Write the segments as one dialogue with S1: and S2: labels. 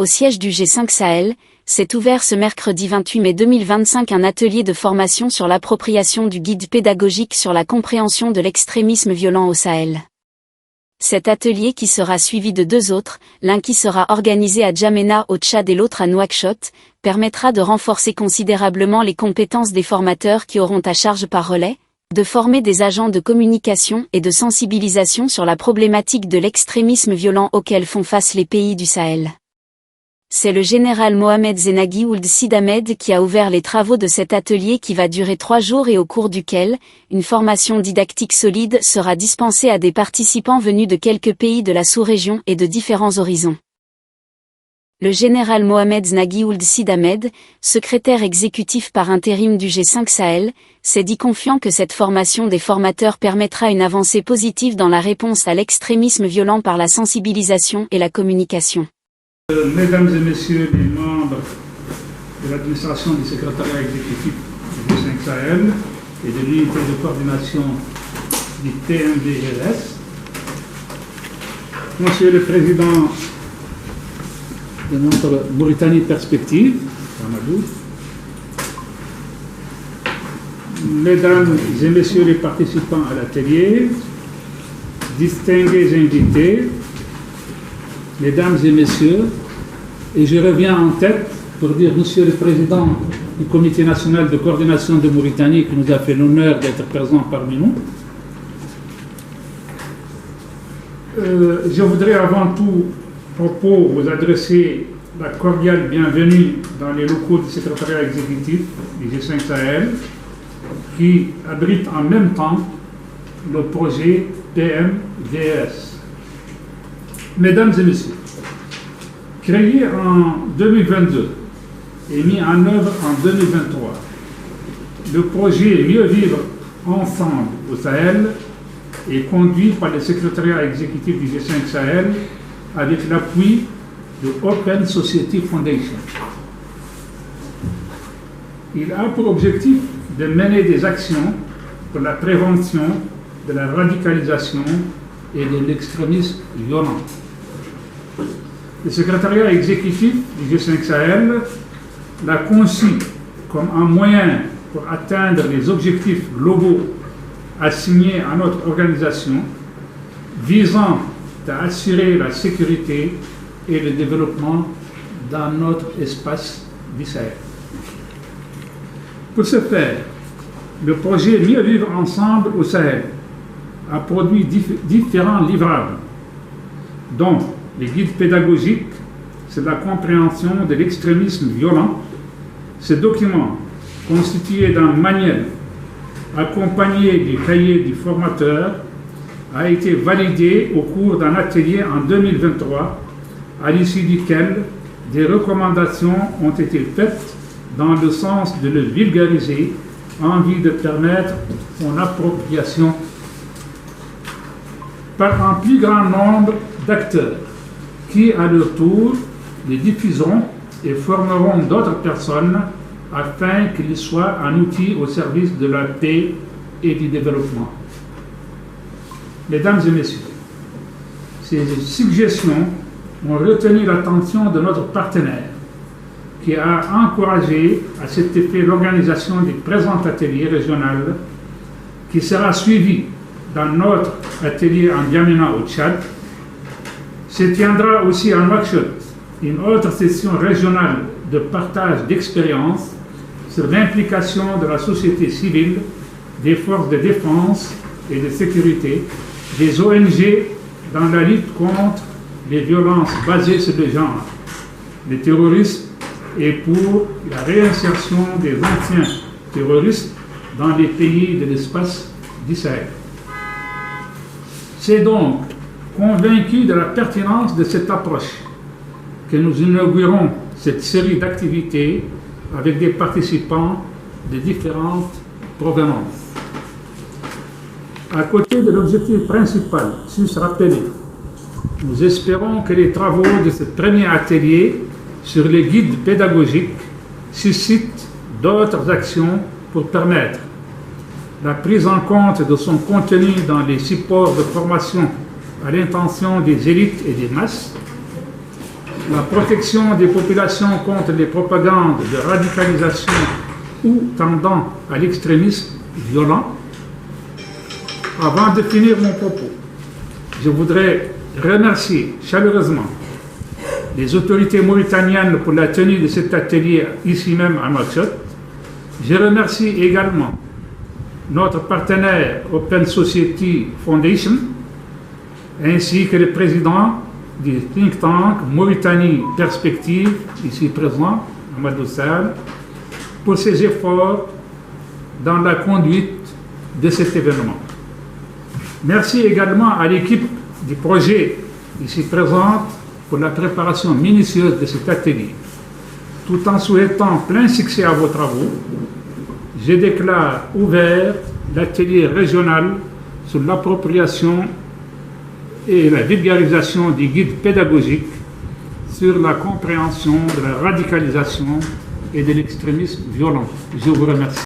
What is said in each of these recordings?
S1: Au siège du G5 Sahel, s'est ouvert ce mercredi 28 mai 2025 un atelier de formation sur l'appropriation du guide pédagogique sur la compréhension de l'extrémisme violent au Sahel. Cet atelier qui sera suivi de deux autres, l'un qui sera organisé à Djamena au Tchad et l'autre à Nouakchott, permettra de renforcer considérablement les compétences des formateurs qui auront à charge par relais, de former des agents de communication et de sensibilisation sur la problématique de l'extrémisme violent auquel font face les pays du Sahel. C'est le général Mohamed Zenaghi Ould Sid Ahmed qui a ouvert les travaux de cet atelier qui va durer 3 jours et au cours duquel, une formation didactique solide sera dispensée à des participants venus de quelques pays de la sous-région et de différents horizons. Le général Mohamed Zenaghi Ould Sid Ahmed, secrétaire exécutif par intérim du G5 Sahel, s'est dit confiant que cette formation des formateurs permettra une avancée positive dans la réponse à l'extrémisme violent par la sensibilisation et la communication.
S2: Mesdames et messieurs les membres de l'administration du secrétariat exécutif du G5 Sahel et de l'unité de coordination du TMDRS, Monsieur le Président de notre Mauritanie Perspective, Amadou, Mesdames et Messieurs les participants à l'atelier, distingués invités, Mesdames et Messieurs, et je reviens en tête pour dire Monsieur le Président du Comité national de coordination de Mauritanie qui nous a fait l'honneur d'être présent parmi nous. Je voudrais avant tout propos vous adresser la cordiale bienvenue dans les locaux du secrétariat exécutif du G5 Sahel qui abrite en même temps le projet PMDS. Mesdames et messieurs, créé en 2022 et mis en œuvre en 2023, le projet Mieux vivre ensemble au Sahel est conduit par le secrétariat exécutif du G5 Sahel avec l'appui de Open Society Foundation. Il a pour objectif de mener des actions pour la prévention de la radicalisation et de l'extrémisme violent. Le secrétariat exécutif du G5 Sahel l'a conçu comme un moyen pour atteindre les objectifs globaux assignés à notre organisation, visant à assurer la sécurité et le développement dans notre espace du Sahel. Pour ce faire, le projet Mieux vivre ensemble au Sahel a produit différents livrables, dont les guides pédagogiques sur la compréhension de l'extrémisme violent. Ce document, constitué d'un manuel accompagné du cahier du formateur, a été validé au cours d'un atelier en 2023, à l'issue duquel des recommandations ont été faites dans le sens de le vulgariser en vue de permettre son appropriation par un plus grand nombre d'acteurs qui, à leur tour, les diffuseront et formeront d'autres personnes afin qu'ils soient un outil au service de la paix et du développement. Mesdames et messieurs, ces suggestions ont retenu l'attention de notre partenaire qui a encouragé à cet effet l'organisation du présent atelier régional qui sera suivi dans notre atelier en Djamena au Tchad. Se tiendra aussi en Nouakchott une autre session régionale de partage d'expériences sur l'implication de la société civile, des forces de défense et de sécurité, des ONG dans la lutte contre les violences basées sur le genre, les terroristes et pour la réinsertion des anciens terroristes dans les pays de l'espace du Sahel. C'est donc convaincu de la pertinence de cette approche que nous inaugurons cette série d'activités avec des participants de différentes provenances. À côté de l'objectif principal sus-rappelé, nous espérons que les travaux de ce premier atelier sur les guides pédagogiques suscitent d'autres actions pour permettre la prise en compte de son contenu dans les supports de formation à l'intention des élites et des masses, la protection des populations contre les propagandes de radicalisation ou tendant à l'extrémisme violent. Avant de finir mon propos, je voudrais remercier chaleureusement les autorités mauritaniennes pour la tenue de cet atelier ici même à Nouakchott. Je remercie également notre partenaire Open Society Foundation ainsi que le président du think tank Mauritanie Perspective, ici présent, Amadou Sall, pour ses efforts dans la conduite de cet événement. Merci également à l'équipe du projet ici présente pour la préparation minutieuse de cet atelier. Tout en souhaitant plein succès à vos travaux, je déclare ouvert l'atelier régional sur l'appropriation et la vulgarisation des guides pédagogiques sur la compréhension de la radicalisation et de l'extrémisme violent. Je vous remercie.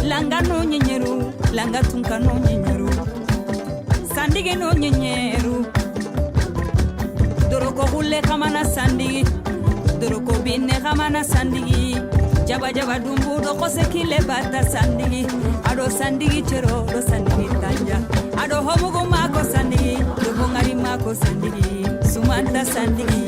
S3: langa no nyenyeru langa tunka no nyenyeru sandige no nyenyeru doroko hulle kamana sandigi doroko binne kamana sandigi jaba jaba dumbu do kose kile bata sandigi ado sandigi chero do sandigi tanja ado homugo mako sandigi do bongari mako sandigi sumanta sandigi